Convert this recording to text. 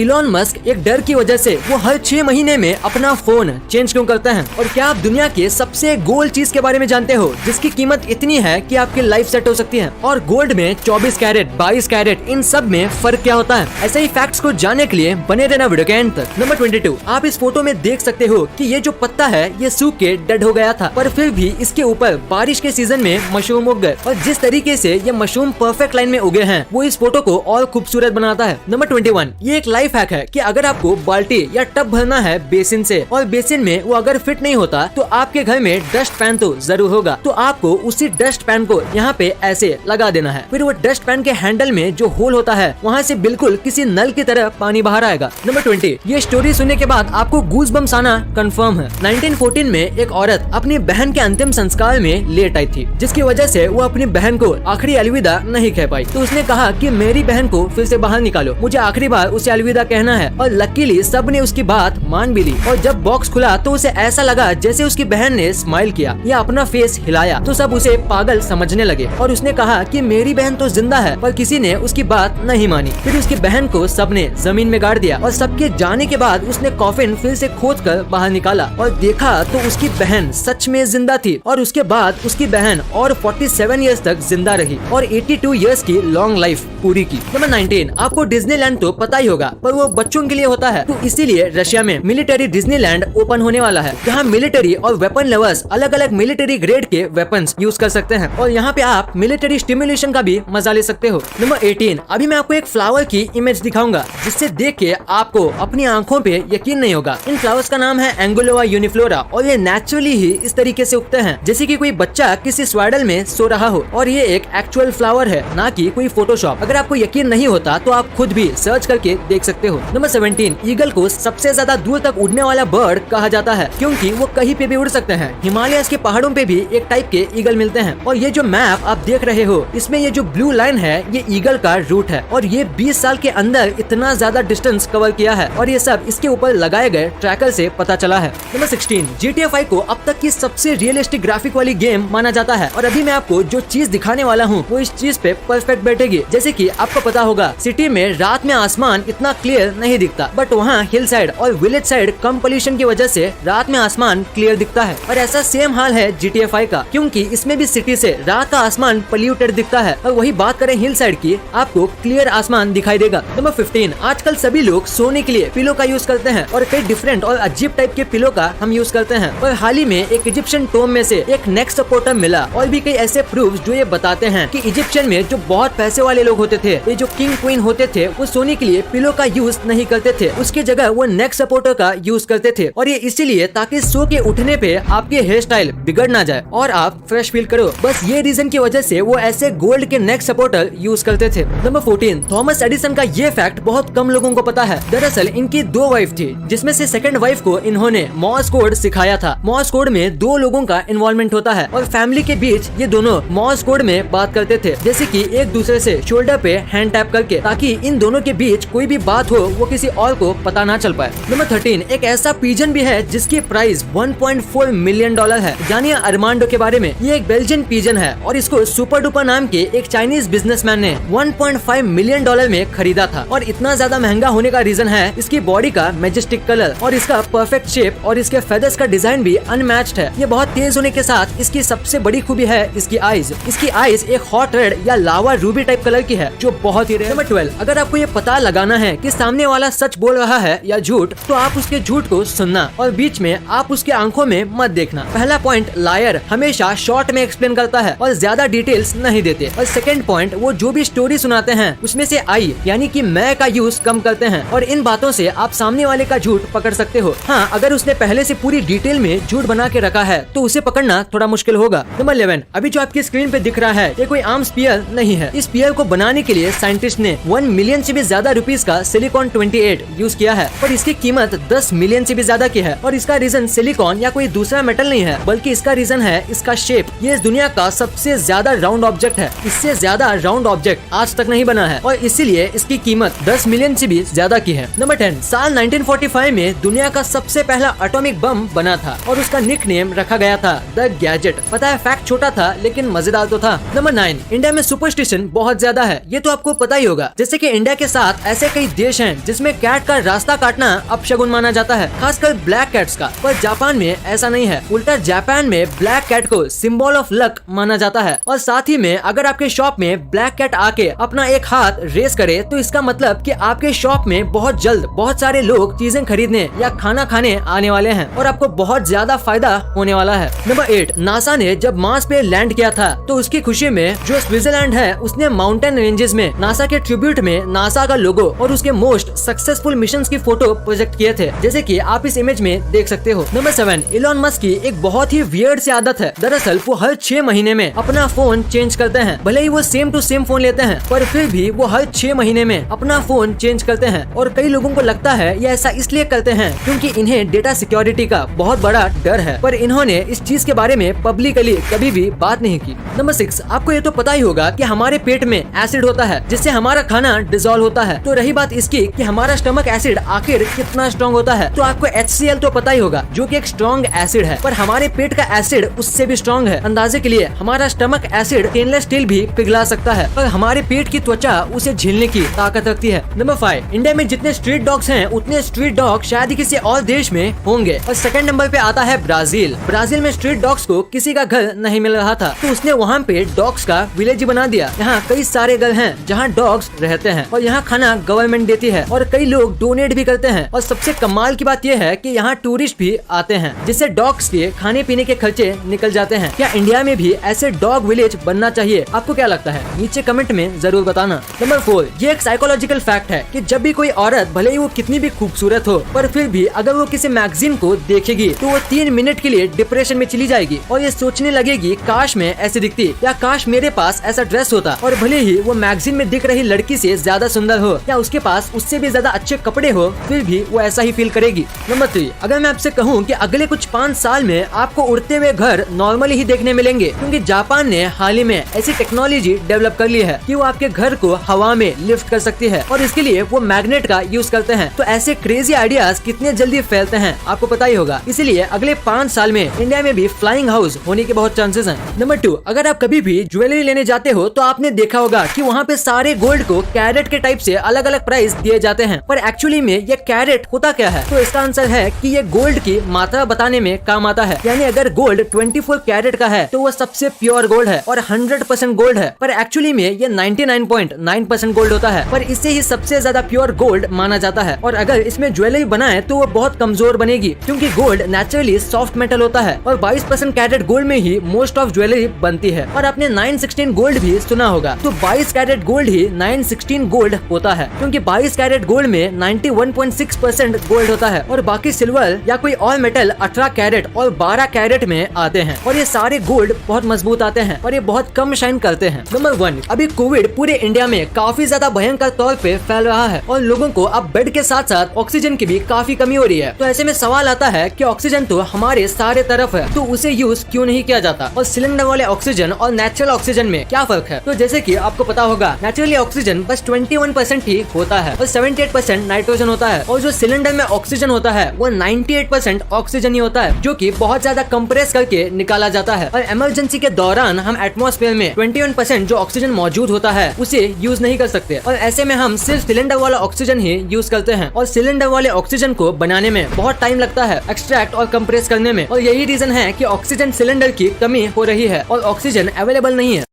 Elon Musk एक डर की वजह से वो हर 6 महीने में अपना फोन चेंज क्यों करता है? और क्या आप दुनिया के सबसे गोल्ड चीज के बारे में जानते हो जिसकी कीमत इतनी है कि आपकी लाइफ सेट हो सकती है? और गोल्ड में 24 कैरेट, 22 कैरेट, इन सब में फर्क क्या होता है? ऐसे ही फैक्ट्स को जानने के लिए बने रहना वीडियो के एंड तक। नंबर 22, आप इस फोटो में देख सकते हो कि ये जो पत्ता है ये सूख के डेड हो गया था, पर फिर भी इसके ऊपर बारिश के सीजन में मशरूम उग गए और जिस तरीके से ये मशरूम परफेक्ट लाइन में उगे हैं वो इस फोटो को और खूबसूरत बनाता है। नंबर 21, ये एक लाइफ हैक है कि अगर आपको बाल्टी या टब भरना है बेसिन से और बेसिन में वो अगर फिट नहीं होता तो आपके घर में डस्ट पैन तो जरूर होगा, तो आपको उसी डस्ट पैन को यहाँ पे ऐसे लगा देना है। फिर वो डस्ट पैन के हैंडल में जो होल होता है वहाँ से बिल्कुल किसी नल की तरह पानी बाहर आएगा। नंबर 20, ये स्टोरी सुनने के बाद आपको गूज़बम्स आना कंफर्म है। 1914 में एक औरत अपनी बहन के अंतिम संस्कार में लेट आई थी, जिसकी वजह से वो अपनी बहन को आखिरी अलविदा नहीं कह पाई। तो उसने कहा कि मेरी बहन को फिर से बाहर निकालो, मुझे आखिरी बार उसे अलविदा कहना है। और लकीली सब ने उसकी बात मान भी ली और जब बॉक्स खुला तो उसे ऐसा लगा जैसे उसकी बहन ने स्माइल किया या अपना फेस हिलाया, तो सब उसे पागल समझने लगे और उसने कहा कि मेरी बहन तो जिंदा है, पर किसी ने उसकी बात नहीं मानी। फिर उसकी बहन को सबने जमीन में गाड़ दिया और सबके जाने के बाद उसने कॉफिन फिर से खोद कर बाहर निकाला और देखा तो उसकी बहन सच में जिंदा थी। और उसके बाद उसकी बहन और 47 इयर्स तक जिंदा रही और 82 इयर्स की लॉन्ग लाइफ पूरी की। नंबर 19, आपको डिज्नीलैंड तो पता ही होगा, पर वो बच्चों के लिए होता है, तो इसीलिए रशिया में मिलिट्री डिज्नीलैंड ओपन होने वाला है, जहाँ मिलिट्री और वेपन लवर्स अलग अलग मिलिट्री ग्रेड के वेपन्स यूज कर सकते हैं और यहाँ पे आप मिलिट्री स्टिमुलेशन का भी मजा ले सकते हो। नंबर 18, अभी मैं आपको एक फ्लावर की इमेज दिखाऊंगा जिससे देख के आपको अपनी आंखों पे यकीन नहीं होगा। इन फ्लावर्स का नाम है एंगुलोवा यूनिफ्लोरा और ये नेचुरली ही इस तरीके से उगते हैं जैसे कि कोई बच्चा किसी स्वेडल में सो रहा हो, और ये एक एक्चुअल फ्लावर है, ना कि कोई फोटोशॉप। अगर आपको यकीन नहीं होता तो आप खुद भी सर्च करके देख सकते हो। नंबर 17, ईगल को सबसे ज्यादा दूर तक उड़ने वाला बर्ड कहा जाता है क्योंकि वो कहीं पे भी उड़ सकते हैं। हिमालय के पहाड़ों पे भी एक टाइप के ईगल मिलते हैं और ये जो मैप आप देख रहे हो इसमें ये जो ब्लू लाइन है ये ईगल का रूट है और ये 20 साल के अंदर इतना ज्यादा डिस्टेंस कवर किया है और ये सब इसके ऊपर लगाए गए ट्रैकर से पता चला है। नंबर 16, GTA 5 को अब तक की सबसे रियलिस्टिक ग्राफिक वाली गेम माना जाता है और अभी मैं आपको जो चीज दिखाने वाला हूँ वो इस चीज पे परफेक्ट बैठेगी। जैसे कि आपको पता होगा सिटी में रात में आसमान इतना क्लियर नहीं दिखता, बट वहाँ हिल साइड और विलेज साइड कम पोल्यूशन की वजह से रात में आसमान क्लियर दिखता है और ऐसा सेम हाल है GTA 5 का, क्योंकि इसमें भी सिटी से रात का आसमान पोल्यूटेड दिखता है और वही बात करें हिल साइड की, आपको क्लियर आसमान दिखाई देगा। नंबर 15, आजकल सभी लोग सोने के लिए पिलो का यूज करते हैं और कई डिफरेंट और अजीब टाइप के पिलो का हम यूज करते हैं, और हाल ही में एक इजिप्शियन टोम में से एक नेक सपोर्टर मिला और भी कई ऐसे प्रूफ जो ये बताते हैं कि इजिप्शियन में जो बहुत पैसे वाले लोग होते थे, ये जो किंग क्वीन होते थे, वो सोने के लिए पिलो का यूज नहीं करते थे, उसकी जगह वो नेक सपोर्टर का यूज करते थे और ये इसीलिए ताकि सो के उठने पे आपके हेयर स्टाइल बिगड़ ना जाए और आप फ्रेश फील करो। बस ये रीजन की वजह से वो ऐसे गोल्ड के नेक सपोर्टर यूज करते थे। नंबर 14, थॉमस एडिसन का ये फैक्ट बहुत कम लोगों को पता है। दरअसल इनकी 2 वाइफ थी, जिसमें से सेकंड वाइफ को इन्होंने मॉर्स कोड सिखाया था। मॉर्स कोड में 2 लोगों का इन्वॉल्वमेंट होता है और फैमिली के बीच ये दोनों मॉर्स कोड में बात करते थे, जैसे कि एक दूसरे से शोल्डर पे हैंड टैप करके, ताकि इन दोनों के बीच कोई भी बात हो वो किसी और को पता ना चल पाए। नंबर 13, एक ऐसा पिजन भी है जिसकी प्राइस $1.4 मिलियन है। जानिए अरमांडो के बारे में। ये एक बेल्जियन पिजन है और इसको सुपर डुपर नाम के एक चाइनीज बिजनेसमैन ने $1.5 मिलियन में खरीदा था और इतना ज्यादा महंगा होने का रीजन है इसकी बॉडी का मैजेस्टिक कलर और इसका परफेक्ट शेप और इसके फेदर्स का डिजाइन भी अनमैच्ड है। ये बहुत तेज होने के साथ इसकी सबसे बड़ी खूबी है इसकी आईज। इसकी आईज एक हॉट रेड या लावा रूबी टाइप कलर की है जो बहुत ही रेयर। नंबर 12, अगर आपको ये पता लगाना है कि सामने वाला सच बोल रहा है या झूठ, तो आप उसके झूठ को सुनना और बीच में आप उसके आंखों में मत देखना। पहला पॉइंट, लायर हमेशा शॉर्ट में एक्सप्लेन करता है और ज्यादा डिटेल्स नहीं देते, और सेकंड पॉइंट, वो जो भी स्टोरी सुनाते हैं उसमें से आई यानी कि मैं का यूज कम करते हैं और इन बातों से आप सामने वाले का झूठ पकड़ सकते हो। हाँ, अगर उसने पहले से पूरी डिटेल में झूठ बना के रखा है तो उसे पकड़ना थोड़ा मुश्किल होगा। नंबर 11, अभी जो आपकी स्क्रीन पे दिख रहा है ये कोई आम स्पीयर नहीं है। इस स्पीयर को बनाने के लिए साइंटिस्ट ने 1 मिलियन से भी ज्यादा रुपीस का सिलिकॉन 28 यूज किया है और इसकी कीमत 10 मिलियन से भी ज्यादा की है। और इसका रीजन सिलिकॉन या कोई दूसरा मेटल नहीं है, बल्कि इसका रीजन है इसका शेप। ये इस दुनिया का सबसे ज्यादा राउंड ऑब्जेक्ट है, इससे ज्यादा राउंड ऑब्जेक्ट आज तक नहीं बना है और इसीलिए इसकी कीमत 10 मिलियन से भी ज्यादा की है। नंबर 10, साल 1945 में दुनिया का सबसे पहला एटॉमिक बम बना था और उसका निकनेम रखा गया था द गैजेट। पता है फैक्ट छोटा था लेकिन मजेदार तो था। नंबर 9, इंडिया में सुपरस्टिशन बहुत ज्यादा है, ये तो आपको पता ही होगा। जैसे कि इंडिया के साथ ऐसे कई देश देश हैं जिसमें कैट का रास्ता काटना अपशगुन माना जाता है, खासकर ब्लैक कैट्स का। पर जापान में ऐसा नहीं है, उल्टा जापान में ब्लैक कैट को सिंबल ऑफ लक माना जाता है। और साथ ही में अगर आपके शॉप में ब्लैक कैट आके अपना एक हाथ रेस करे तो इसका मतलब कि आपके शॉप में बहुत जल्द बहुत सारे लोग चीजें खरीदने या खाना खाने आने वाले हैं और आपको बहुत ज्यादा फायदा होने वाला है। नंबर 8, नासा ने जब मार्स पे लैंड किया था तो उसकी खुशी में जो स्विट्जरलैंड है उसने माउंटेन रेंजेस में नासा के ट्रिब्यूट में नासा का लोगो और उसके मोस्ट सक्सेसफुल मिशंस की फोटो प्रोजेक्ट किए थे, जैसे कि आप इस इमेज में देख सकते हो। नंबर 7, इलॉन मस्क की एक बहुत ही वियर्ड सी आदत है। दरअसल वो हर 6 महीने में अपना फोन चेंज करते हैं। भले ही वो सेम टू सेम फोन लेते हैं पर फिर भी वो हर 6 महीने में अपना फोन चेंज करते हैं। और कई लोगों को लगता है ये ऐसा इसलिए करते हैं क्योंकि इन्हें डेटा सिक्योरिटी का बहुत बड़ा डर है, पर इन्होंने इस चीज के बारे में पब्लिकली कभी भी बात नहीं की। नंबर 6, आपको ये तो पता ही होगा कि हमारे पेट में एसिड होता है जिससे हमारा खाना डिसॉल्व होता है। तो रही बात इसकी कि हमारा स्टमक एसिड आखिर कितना स्ट्रॉन्ग होता है, तो आपको HCl तो पता ही होगा जो कि एक स्ट्रॉन्ग एसिड है, पर हमारे पेट का एसिड उससे भी स्ट्रॉन्ग है। अंदाजे के लिए हमारा स्टमक एसिड स्टेनलेस स्टील भी पिघला सकता है, पर हमारे पेट की त्वचा उसे झेलने की ताकत रखती है। नंबर 5, इंडिया में जितने स्ट्रीट डॉग्स हैं उतने स्ट्रीट डॉग शायद ही किसी और देश में होंगे। और सेकंड नंबर पे आता है ब्राजील। ब्राजील में स्ट्रीट डॉग्स को किसी का घर नहीं मिल रहा था तो उसने वहाँ पे डॉग्स का विलेज बना दिया। यहाँ कई सारे घर हैं जहाँ डॉग्स रहते हैं और यहाँ खाना गवर्नमेंट देती है और कई लोग डोनेट भी करते हैं। और सबसे कमाल की बात यह है कि यहाँ टूरिस्ट भी आते हैं जिससे डॉग्स के खाने पीने के खर्चे निकल जाते हैं। क्या इंडिया में भी ऐसे डॉग विलेज बनना चाहिए? आपको क्या लगता है? नीचे कमेंट में जरूर बताना। नंबर 4, ये एक साइकोलॉजिकल फैक्ट है कि जब भी कोई औरत भले ही वो कितनी भी खूबसूरत हो पर फिर भी अगर वो किसी मैगजीन को देखेगी तो वो 3 मिनट के लिए डिप्रेशन में चली जाएगी और ये सोचने लगेगी काश मैं ऐसी दिखती या काश मेरे पास ऐसा ड्रेस होता। और भले ही वो मैगजीन में दिख रही लड़की से ज्यादा सुंदर हो या उसके पास उससे भी ज्यादा अच्छे कपड़े हो फिर भी वो ऐसा ही फील करेगी। नंबर 3, अगर मैं आपसे कहूँ कि अगले कुछ 5 साल में आपको उड़ते हुए घर नॉर्मली ही देखने मिलेंगे क्योंकि जापान ने हाल ही में ऐसी टेक्नोलॉजी डेवलप कर ली है कि वो आपके घर को हवा में लिफ्ट कर सकती है और इसके लिए वो मैग्नेट का यूज करते हैं। तो ऐसे क्रेजी आइडियाज कितने जल्दी फैलते हैं आपको पता ही होगा, इसीलिए अगले 5 साल में इंडिया में भी फ्लाइंग हाउस होने के बहुत चांसेस हैं। नंबर 2, अगर आप कभी भी ज्वेलरी लेने जाते हो तो आपने देखा होगा कि वहाँ पे सारे गोल्ड को कैरेट के टाइप से अलग अलग प्राइस दिए जाते हैं, पर एक्चुअली में ये कैरेट होता क्या है? तो इसका आंसर है कि ये गोल्ड की मात्रा बताने में काम आता है। यानी अगर गोल्ड 24 कैरेट का है तो वो सबसे प्योर गोल्ड है और 100% गोल्ड है, पर एक्चुअली में ये 99.9% गोल्ड होता है, पर इससे ही सबसे ज्यादा प्योर गोल्ड माना जाता है। और अगर इसमें ज्वेलरी बनाए तो वो बहुत कमजोर बनेगी क्योंकि गोल्ड नेचुरली सॉफ्ट मेटल होता है और 22% कैरेट गोल्ड में ही मोस्ट ऑफ ज्वेलरी बनती है। और आपने 916 गोल्ड भी सुना होगा, तो 22 कैरेट गोल्ड ही 916 गोल्ड होता है क्योंकि 22 कैरेट गोल्ड में 91.6% गोल्ड होता है और बाकी सिल्वर या कोई और मेटल 18 कैरेट और 12 कैरेट में आते हैं और ये सारे गोल्ड बहुत मजबूत आते हैं और ये बहुत कम शाइन करते हैं। नंबर 1, अभी कोविड पूरे इंडिया में काफी ज्यादा भयंकर तौर पे फैल रहा है और लोगों को अब बेड के साथ साथ ऑक्सीजन की भी काफी कमी हो रही है। तो ऐसे में सवाल आता है कि ऑक्सीजन तो हमारे सारे तरफ है तो उसे यूज क्यों नहीं किया जाता? और सिलेंडर वाले ऑक्सीजन और नेचुरल ऑक्सीजन में क्या फर्क है? तो जैसे कि आपको पता होगा नेचुरली ऑक्सीजन बस 21% ही होता है और 78% नाइट्रोजन होता है और जो सिलेंडर में ऑक्सीजन होता है वो 98% ऑक्सीजन ही होता है जो कि बहुत ज्यादा कंप्रेस करके निकाला जाता है। और इमरजेंसी के दौरान हम एटमॉस्फेयर में 21% जो ऑक्सीजन मौजूद होता है उसे यूज नहीं कर सकते और ऐसे में हम सिर्फ सिलेंडर वाला ऑक्सीजन ही यूज करते हैं और सिलेंडर वाले ऑक्सीजन को बनाने में बहुत टाइम लगता है एक्सट्रैक्ट और कंप्रेस करने में और यही रीजन है कि ऑक्सीजन सिलेंडर की कमी हो रही है और ऑक्सीजन अवेलेबल नहीं है।